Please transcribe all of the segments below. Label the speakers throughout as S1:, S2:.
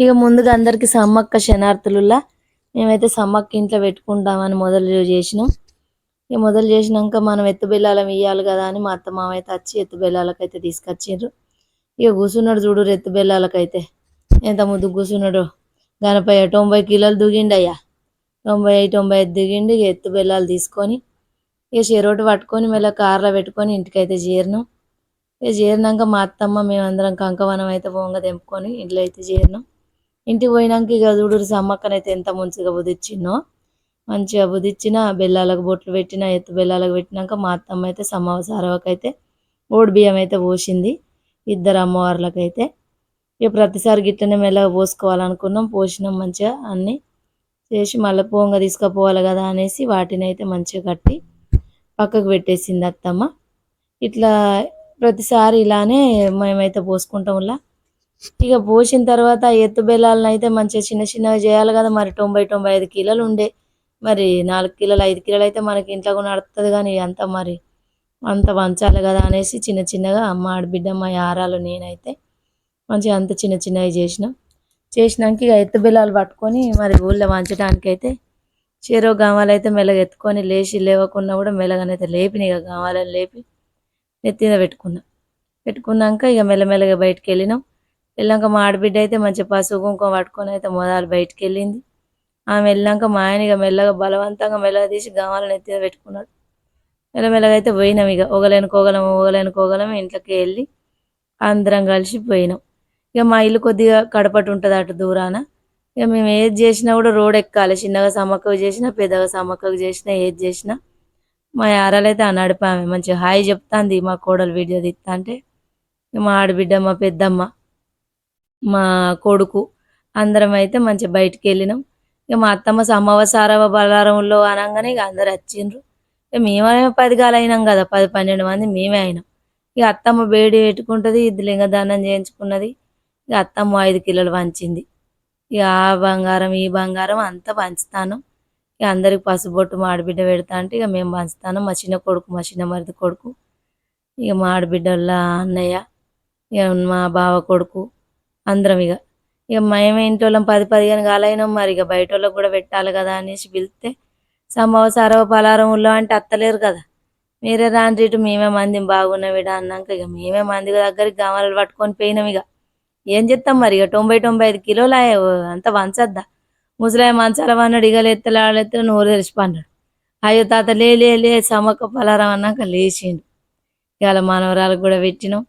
S1: ఇక ముందుగా అందరికి సమ్మక్క శనార్థులులా మేమైతే సమ్మక్క ఇంట్లో పెట్టుకుంటామని మొదలు చేసినాం. ఇక మొదలు చేసినాక మనం ఎత్తు బెల్లాలం ఇయ్యాలి కదా అని మా అత్త మామ అయితే వచ్చి ఎత్తు బెల్లాలకైతే తీసుకొచ్చిండ్రు. ఇక కూర్చున్నాడు చూడు ఎత్తు బెల్లాలకైతే ఎంత ముద్దు కూర్చున్నాడు. గణపయ్య 90 కిలోలు దిగిండయ్యా. 90 దిగిండి. ఇక ఎత్తు బెల్లాలు తీసుకొని ఇక చెరోటి పట్టుకొని మళ్ళీ కార్లో పెట్టుకొని ఇంటికైతే చేరినాం. ఇక చేరినాక మా అత్తమ్మ మేమందరం కంకవనం అయితే పొంగ తెంపుకొని ఇంట్లో అయితే చేరినాం. ఇంటికి పోయినాక ఇక చూడు సమ్మక్కనైతే ఎంత మంచిగా బుదిచ్చినో, మంచిగా బుదిచ్చిన బెల్లాలకు బొట్లు పెట్టిన, ఎత్తు బెల్లాలకు పెట్టినాక మా అత్తమ్మ అయితే సారవకైతే ఓడి బియ్యం అయితే పోసింది ఇద్దరు అమ్మవార్లకైతే. ఇక ప్రతిసారి గిట్టనే మెల్లగా పోసుకోవాలనుకున్నాం, పోసినాం మంచిగా అన్నీ చేసి మళ్ళీ పొంగ తీసుకుపోవాలి కదా అనేసి వాటిని అయితే మంచిగా కట్టి పక్కకు పెట్టేసింది అత్తమ్మ. ఇట్లా ప్రతిసారి ఇలానే మేమైతే పోసుకుంటాంలా. ఇక పోసిన తర్వాత ఎత్తు బెల్లాలను అయితే మంచిగా చిన్న చిన్నగా చేయాలి కదా. మరి 90-95 కిలోలు ఉండే, మరి 4 కిలోలు 5 కిలోలు అయితే మనకి ఇంట్లో కూడా నడుస్తుంది, కానీ అంత మరి అంత వంచాలి కదా అనేసి చిన్న చిన్నగా అమ్మ ఆడబిడ్డ మా యారాలు నేనైతే మంచిగా అంత చిన్న చిన్నవి చేసినాక ఇక ఎత్తు బెల్లాలు పట్టుకొని మరి ఊళ్ళో వంచడానికైతే చెరో గవాలైతే మెల్లగా ఎత్తుకొని లేచి లేవకున్నా కూడా మెల్లగానైతే లేపిన. ఇక గవాలని లేపి నెత్తిన పెట్టుకున్నాక ఇక మెల్లమెల్లగా బయటికి వెళ్ళినాం. వెళ్ళాక మా ఆడబిడ్డ అయితే మంచిగా పసుపు కుంకుమ పట్టుకొని అయితే మొదలు బయటికి వెళ్ళింది. ఆమె వెళ్ళాక మా ఆయన ఇక మెల్లగా బలవంతంగా మెల్లగా తీసి గవాలను ఎత్తిన పెట్టుకున్నాడు. మెల్లమెల్లగా అయితే పోయినాం. ఇక ఒగలేనుకోగలం ఇంట్లోకి వెళ్ళి అందరం కలిసి పోయినాం. ఇక మా ఇల్లు కొద్దిగా కడపటి ఉంటుంది అటు దూరాన. ఇక మేము ఏది చేసినా కూడా రోడ్ ఎక్కాలి. చిన్నగా సమ్మక్కకు చేసినా, పెద్దగా సమ్మక్కకు చేసినా, ఏది చేసినా మా యారాలైతే ఆ నడిపామె మంచిగా హాయ్ చెప్తాంది. మా కోడలు వీడియో తీస్తా అంటే మా ఆడబిడ్డ, మా పెద్దమ్మ, మా కొడుకు అందరం అయితే మంచిగా బయటికి వెళ్ళినాం. ఇక మా అత్తమ్మ సారవ బలారంలో అనగానే ఇక అందరు వచ్చిండ్రు. ఇక మేమే 10 గాలు అయినాం కదా, 10-12 మంది మేమే అయినాం. ఇక అత్తమ్మ బేడి పెట్టుకుంటుంది, ఇది లింగదానం చేయించుకున్నది. ఇక అత్తమ్మ 5 కిలోలు వంచింది. ఇక ఆ బంగారం ఈ బంగారం అంతా పంచుతాను. ఇక అందరికి పసుబొట్టు మా ఆడబిడ్డ పెడతా అంటే ఇక మేము పంచుతాను. మా చిన్న కొడుకు, మా చిన్న మరిది కొడుకు, ఇక మా ఆడబిడ్డల అన్నయ్య, ఇక మా బావ కొడుకు అందరం ఇక మేమే ఇంటి వాళ్ళం 10-15 కాలైనాం. మరి ఇక బయట వాళ్ళకి కూడా పెట్టాలి కదా అనేసి పిలిస్తే సారవ పలారంలో అంటే అత్తలేరు కదా, మీరే రాండ్రి ఇటు మేమే మంది బాగున్న విడ అన్నాక ఇక మేమే మంది దగ్గరికి గమలు పట్టుకొని పోయినాం. ఇక ఏం చెప్తాం మరి, ఇక 90-95 కిలోలు అంత వంచద్దా. ముసలాయ మంచాల అన్నాడు, ఇక ఎత్తలాడెత్త నోరు తెరిచిపన్నాడు. అయ్యో తాత లే సమ్మక్క పలారం అన్నాక లేచిండు. ఇవాళ మనవరాలకు కూడా పెట్టినాం.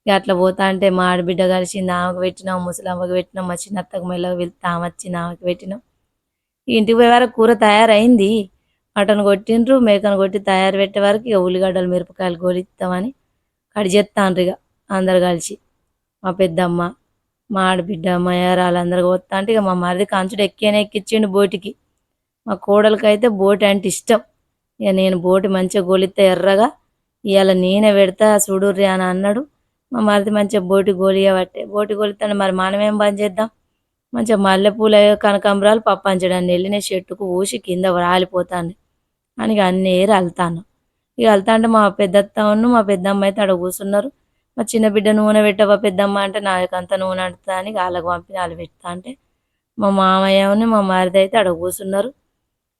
S1: ఇక అట్లా పోతా అంటే మా ఆడబిడ్డ కలిసింది, ఆమెకు పెట్టినాం, ముసలమ్మకి పెట్టినాం, మా చిన్నత్తకు మెల్లగా వెళ్తే ఆమె వచ్చింది, ఆమెకి పెట్టినాం. ఇంటికి పోయే వరకు కూర తయారైంది. మటన్ కొట్టిండ్రు, మేకను కొట్టి తయారు పెట్టే వరకు ఇక ఉల్లిగడ్డలు మిరపకాయలు గోలిస్తామని కడి చేస్తాండ్రు. ఇక అందరు కలిసి మా పెద్దమ్మ, మా ఆడబిడ్డ, మా యారాలు అందరు పోతా అంటే ఇక మా మరిది కంచుడు ఎక్కిచ్చిండు బోటికి. మా కోడలకైతే బోటి అంటే ఇష్టం. ఇక నేను బోటి మంచిగా గోలిస్తే ఎర్రగా ఇవాళ నేనే పెడతా చూడుర్రి అని అన్నాడు. మా మరిది మంచిగా బోటి గోలిస్తాను. మరి మనమేం పని చేద్దాం. మంచిగా మల్లెపూల కనకాంబరాలు పప్పించడాన్ని వెళ్ళిన చెట్టుకు ఊసి కింద రాలిపోతాను అని అన్నీ అల్తాను. ఇక వెళ్తా అంటే మా పెద్దత్తను మా పెద్దమ్మ అయితే అక్కడ కూర్చున్నారు. మా చిన్న బిడ్డ నూనె పెట్టవా పెద్దమ్మ అంటే నాకంత నూనె అంటుతా అని వాళ్ళకి పంపి వాళ్ళు పెడతా అంటే మా మామయ్యని మా మరిది అయితే అక్కడ కూర్చున్నారు.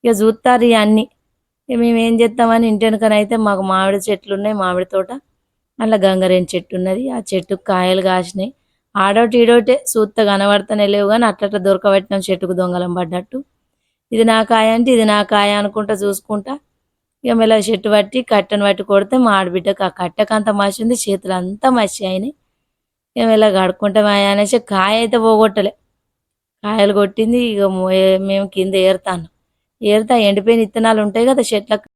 S1: ఇక చూస్తారు ఇవన్నీ. ఇక మేము ఏం చేస్తామని ఇంటి వెనుకనైతే మాకు మామిడి చెట్లు ఉన్నాయి, మామిడి తోట. అలా గంగరేణి చెట్టు ఉన్నది. ఆ చెట్టుకు కాయలు కాసినాయి. ఆడోటి ఈడోటే చూస్తా కనబడతానే లేవు, కానీ అట్లా దొరకబెట్టినాం చెట్టుకు దొంగలం పడ్డట్టు. ఇది నా కాయ అంటే ఇది నా కాయ అనుకుంటా చూసుకుంటా ఇక మెల్ల చెట్టు పట్టి కట్టెను పట్టి కొడితే మా ఆడబిడ్డకు ఆ కట్టెకంత మసి ఉంది, చేతులు అంతా మసి అయినాయి. ఇక మెల్ల కడుక్కుంటే అనేసి కాయ అయితే పోగొట్టలే, కాయలు కొట్టింది. ఇక మేము కింద ఏరుతాను. ఎండిపోయిన విత్తనాలు ఉంటాయి కదా చెట్లకు,